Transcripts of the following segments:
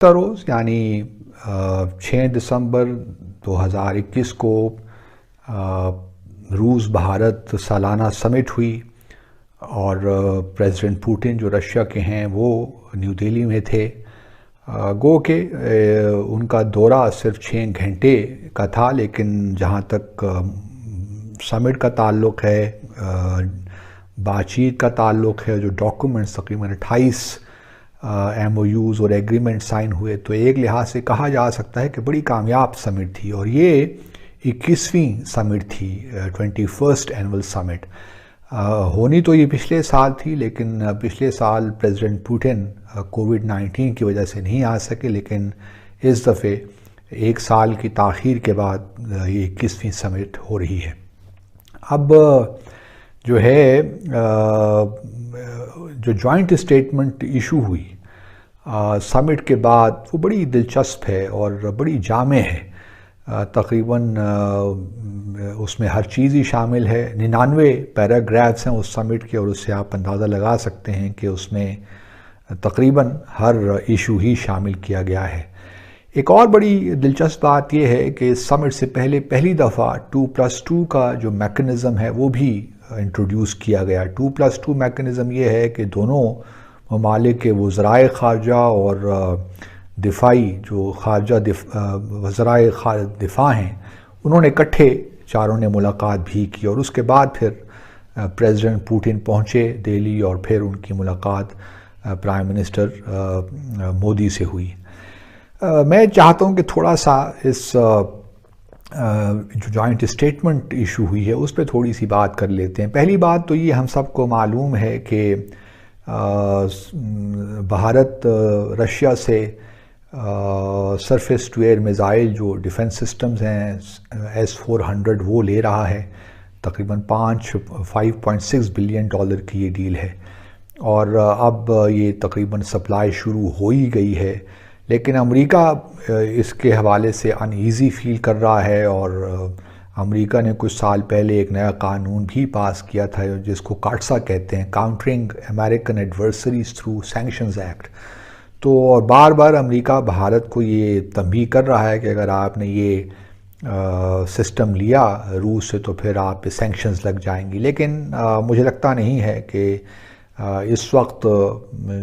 روز یعنی 6 دسمبر 2021 کو روس بھارت سالانہ سمٹ ہوئی اور پریزیڈنٹ پوٹن جو رشیا کے ہیں وہ نیو دہلی میں تھے۔ گو کہ ان کا دورہ صرف 6 گھنٹے کا تھا، لیکن جہاں تک سمٹ کا تعلق ہے، بات چیت کا تعلق ہے، جو ڈاکومنٹس تقریباً 28 ایم او یوز اور ایگریمنٹ سائن ہوئے، تو ایک لحاظ سے کہا جا سکتا ہے کہ بڑی کامیاب سمٹ تھی، اور یہ 21ویں سمٹ تھی، 21st اینول سمٹ۔ ہونی تو یہ پچھلے سال تھی، لیکن پچھلے سال پریزیڈنٹ پوٹن کووڈ-19 کی وجہ سے نہیں آ سکے، لیکن اس دفعہ 1 سال کی تاخیر کے بعد یہ 21ویں سمٹ ہو رہی ہے۔ اب جو ہے جو جوائنٹ اسٹیٹمنٹ ایشو ہوئی سمٹ کے بعد، وہ بڑی دلچسپ ہے اور بڑی جامع ہے۔ تقریباً اس میں ہر چیز ہی شامل ہے۔ 99 پیراگرافس ہیں اس سمٹ کے، اور اس سے آپ اندازہ لگا سکتے ہیں کہ اس میں تقریباً ہر ایشو ہی شامل کیا گیا ہے۔ ایک اور بڑی دلچسپ بات یہ ہے کہ سمٹ سے پہلی دفعہ 2+2 کا جو میکنزم ہے وہ بھی انٹروڈیوس کیا گیا۔ 2+2 میکنزم یہ ہے کہ دونوں ممالک کے وزرائے خارجہ اور دفاعی جو وزرائے دفاع ہیں، انہوں نے اکٹھے چاروں نے ملاقات بھی کی، اور اس کے بعد پھر پریزیڈنٹ پوٹن پہنچے دہلی، اور پھر ان کی ملاقات پرائم منسٹر مودی سے ہوئی۔ میں چاہتا ہوں کہ تھوڑا سا اس جو جوائنٹ اسٹیٹمنٹ ایشو ہوئی ہے اس پہ تھوڑی سی بات کر لیتے ہیں۔ پہلی بات تو یہ ہم سب کو معلوم ہے کہ بھارت رشیا سے سرفیس ٹو ایئر میزائل جو ڈیفنس سسٹمز ہیں S-400 وہ لے رہا ہے۔ تقریباً $5.6 بلین کی یہ ڈیل ہے، اور اب یہ تقریباً سپلائی شروع ہو ہی گئی ہے، لیکن امریکہ اس کے حوالے سے ان ایزی فیل کر رہا ہے، اور امریکہ نے کچھ سال پہلے ایک نیا قانون بھی پاس کیا تھا جس کو کاٹسا کہتے ہیں، countering American adversaries through sanctions act. تو اور بار بار امریکہ بھارت کو یہ تنبیہ کر رہا ہے کہ اگر آپ نے یہ سسٹم لیا روس سے تو پھر آپ پہ سینکشنز لگ جائیں گی، لیکن مجھے لگتا نہیں ہے کہ اس وقت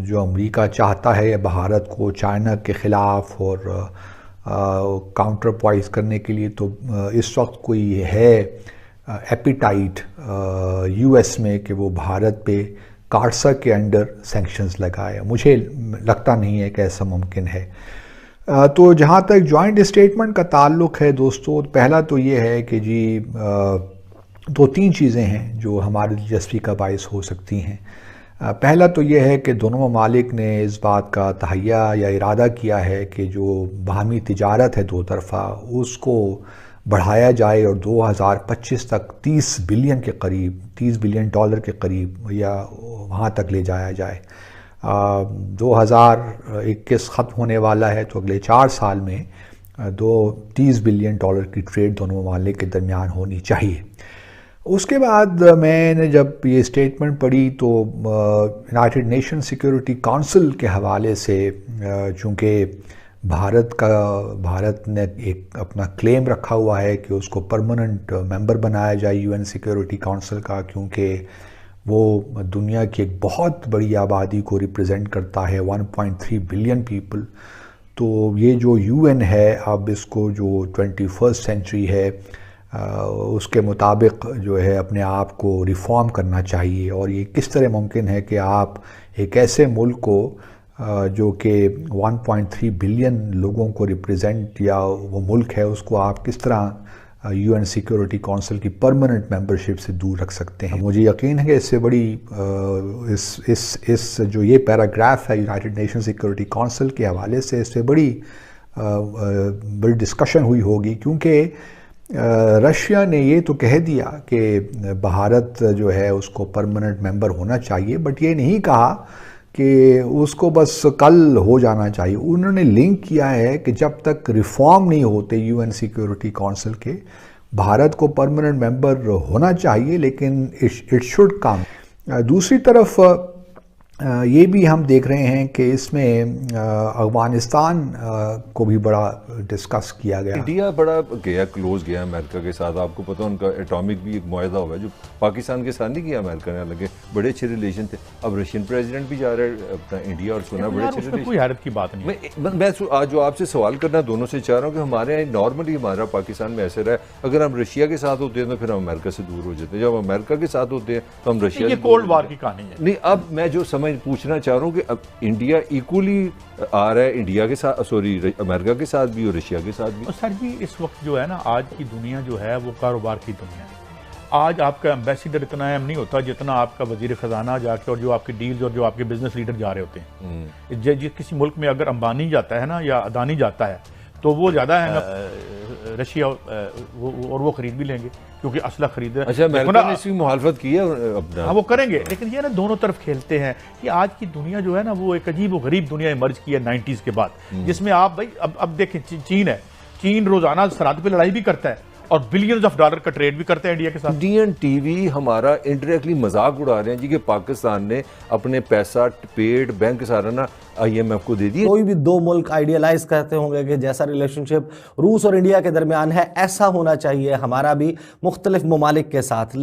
جو امریکہ چاہتا ہے بھارت کو چائنا کے خلاف اور کاؤنٹر پوائز کرنے کے لیے، تو اس وقت کوئی ہے ایپیٹائٹ یو ایس میں کہ وہ بھارت پہ کاٹسا کے انڈر سینکشنز لگائے۔ مجھے لگتا نہیں ہے کہ ایسا ممکن ہے۔ تو جہاں تک جوائنٹ اسٹیٹمنٹ کا تعلق ہے دوستو، پہلا تو یہ ہے کہ جی 2-3 چیزیں ہیں جو ہماری دلچسپی کا باعث ہو سکتی ہیں۔ پہلا تو یہ ہے کہ دونوں ممالک نے اس بات کا تہیہ یا ارادہ کیا ہے کہ جو باہمی تجارت ہے 2 طرفہ، اس کو بڑھایا جائے اور 2025 تک $30 بلین کے قریب یا وہاں تک لے جایا جائے۔ 2021 ختم ہونے والا ہے، تو اگلے 4 سال میں $30 بلین کی ٹریڈ دونوں ممالک کے درمیان ہونی چاہیے۔ اس کے بعد میں نے جب یہ اسٹیٹمنٹ پڑھی تو یونائٹڈ نیشن سیکیورٹی کونسل کے حوالے سے، چونکہ بھارت نے ایک اپنا کلیم رکھا ہوا ہے کہ اس کو پرماننٹ ممبر بنایا جائے UN سیکیورٹی کونسل کا، کیونکہ وہ دنیا کی ایک بہت بڑی آبادی کو ریپرزینٹ کرتا ہے، 1.3 بلین پیپل۔ تو یہ جو UN ہے، اب اس کو جو 21st سینچری ہے اس کے مطابق جو ہے اپنے آپ کو ریفارم کرنا چاہیے۔ اور یہ کس طرح ممکن ہے کہ آپ ایک ایسے ملک کو جو کہ 1.3 بلین لوگوں کو ریپرزینٹ یا وہ ملک ہے، اس کو آپ کس طرح UN سیکیورٹی کونسل کی پرماننٹ ممبرشپ سے دور رکھ سکتے ہیں؟ مجھے یقین ہے کہ اس سے بڑی اس جو یہ پیراگراف ہے یونائٹڈ نیشن سیکیورٹی کونسل کے حوالے سے، اس سے بڑی ڈسکشن ہوئی ہوگی، کیونکہ رشیا نے یہ تو کہہ دیا کہ بھارت جو ہے اس کو پرماننٹ ممبر ہونا چاہیے، بٹ یہ نہیں کہا کہ اس کو بس کل ہو جانا چاہیے۔ انہوں نے لنک کیا ہے کہ جب تک ریفارم نہیں ہوتے UN سیکیورٹی کونسل کے، بھارت کو پرماننٹ ممبر ہونا چاہیے، لیکن اٹ شوڈ کم۔ دوسری طرف یہ بھی ہم دیکھ رہے ہیں کہ اس میں افغانستان کو بھی بڑا ڈسکس کیا گیا. انڈیا بڑا گیا کلوز گیا امریکہ کے ساتھ. آپ کو پتہ ان کا ایٹامک بھی ایک معاہدہ ہوا ہے جو پاکستان کے ساتھ نہیں کیا امریکہ نے, حالانکہ بڑے اچھے ریلیشن تھے. اب رشین پریزیڈنٹ بھی جا رہا ہے اپنا انڈیا اور سنا بڑے اچھے ریلیشن. کوئی حیرت کی بات نہیں. میں آج جو آپ سے سوال کرنا دونوں سے چاہ رہا ہوں کہ ہمارے یہاں نارملی ہمارا پاکستان میں ایسے رہا ہے, اگر ہم رشیا کے ساتھ ہوتے ہیں تو پھر ہم امریکہ سے دور ہو جاتے ہیں, جب امریکہ کے ساتھ ہوتے ہیں تو ہم رشیا سے. یہ کولڈ وار کی کہانی ہے. نہیں, اب میں جو پوچھنا چاہ رہا ہوں کہ اب انڈیا ایکولی آ رہا ہے انڈیا کے ساتھ, سوری امریکہ کے ساتھ بھی اور رشیا کے ساتھ بھی. سر جی اس وقت جو ہے نا آج کی دنیا جو ہے وہ کاروبار کی دنیا ہے. آج آپ کا ایمبیسیڈر اتنا اہم نہیں ہوتا جتنا آپ کا وزیر خزانہ جا کے اور جو آپ کے ڈیلز اور جو آپ کے بزنس لیڈر جا رہے ہوتے ہیں. کسی ملک میں اگر امبانی جاتا ہے نا یا اڈانی جاتا ہے تو وہ زیادہ ہے رشیا اور وہ خرید بھی لیں گے کیونکہ اسلحہ خرید. اچھا, امریکہ نے اس کی مخالفت کی ہے اپنا. ہاں وہ کریں گے, لیکن یہ نا دونوں طرف کھیلتے ہیں. کہ آج کی دنیا جو ہے نا وہ ایک عجیب و غریب دنیا ایمرج کی ہے 90s کے بعد, جس میں آپ بھائی اب دیکھیں چین ہے, چین روزانہ سرحد پہ لڑائی بھی کرتا ہے اور بلینز آف ڈالر کا ٹریڈ بھی کرتے ہیں انڈیا کے ساتھ. ڈی این ٹی وی ہمارا انڈائریکٹلی مذاق اڑا رہے ہیں جی کہ پاکستان نے اپنے پیسہ پیڈ بینک سارا نا آئی ایم ایف کو دے دیا. کوئی بھی دو ملک آئیڈیلائز کرتے ہوں گے کہ جیسا ریلیشن شپ روس اور انڈیا کے درمیان ہے ایسا ہونا چاہیے ہمارا بھی مختلف ممالک کے ساتھ.